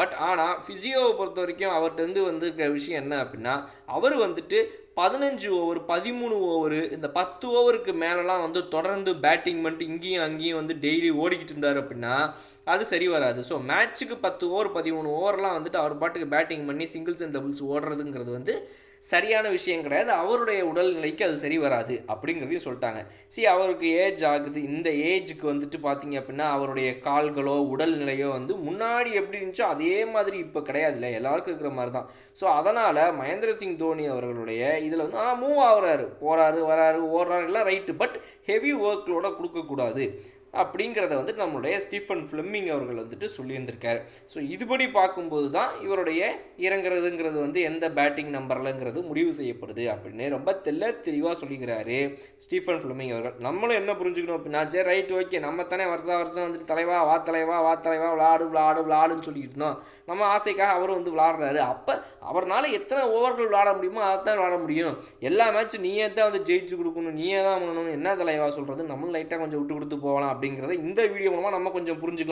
But ஆனால் ஃபிசியோவை பொறுத்த வரைக்கும் அவர்கிட்ட இருக்கிற விஷயம் என்ன அப்படின்னா, அவர் வந்துட்டு 15 ஓவர் 13 ஓவரு இந்த 10 ஓவருக்கு மேலெலாம் தொடர்ந்து பேட்டிங் பண்ணிட்டு இங்கேயும் அங்கேயும் டெய்லி ஓடிக்கிட்டு இருந்தார் அப்படின்னா அது சரி வராது. ஸோ மேட்ச்சுக்கு 10 ஓவர் 13 ஓவர்லாம் அவர் பாட்டுக்கு பேட்டிங் பண்ணி சிங்கிள்ஸ் அண்ட் டபுள்ஸ் ஓடுறதுங்கிறது சரியான விஷயம் கிடையாது. அவருடைய உடல்நிலைக்கு அது சரி வராது அப்படிங்கிறதையும் சொல்லிட்டாங்க. அவருக்கு ஏஜ் ஆகுது. இந்த ஏஜுக்கு பார்த்தீங்க அப்படின்னா அவருடைய கால்களோ உடல்நிலையோ முன்னாடி எப்படி இருந்துச்சோ அதே மாதிரி இப்போ கிடையாதுல்ல, எல்லாருக்கும் இருக்கிற மாதிரி தான். ஸோ அதனால் மகேந்திர சிங் தோனி அவர்களுடைய இதில் மூவ் ஆகுறாரு, போகிறாரு, வராரு, ஓடுறாரு, எல்லாம் ரைட்டு. பட் ஹெவி ஒர்க்லோட கொடுக்கக்கூடாது அப்படிங்கிறத நம்மளுடைய ஸ்டீஃபன் ஃப்ளெமிங் அவர்கள் சொல்லியிருந்திருக்காரு. ஸோ இதுபடி பார்க்கும்போது தான் இவருடைய இறங்குறதுங்கிறது எந்த பேட்டிங் நம்பர்லங்கிறது முடிவு செய்யப்படுது அப்படின்னு ரொம்ப தெளிவாக சொல்லிக்கிறாரு ஸ்டீஃபன் ஃப்ளெமிங் அவர்கள். நம்மளும் என்ன புரிஞ்சுக்கணும் அப்படின்னா, சரி ரைட் ஓகே, நம்ம தானே வருஷம் தலைவா வா தலைவா வா தலைவா விளாடுன்னு சொல்லிக்கிட்டு இருந்தோம். நம்ம ஆசைக்காக அவரும் விளாடுறாரு. அப்போ அவரால் எத்தனை ஓவர்கள் விளாட முடியுமோ அதை தான் விளாட முடியும். எல்லா மேட்சும் நீயே தான் ஜெயிச்சு கொடுக்கணும், நீயே தான் பண்ணணும், என்ன தலைவா சொல்கிறது, நம்மளும் லைட்டாக கொஞ்சம் விட்டு கொடுத்து போகலாம் அப்படிங்கிறத இந்த வீடியோ மூலமாக நம்ம கொஞ்சம் புரிஞ்சுக்கலாம்.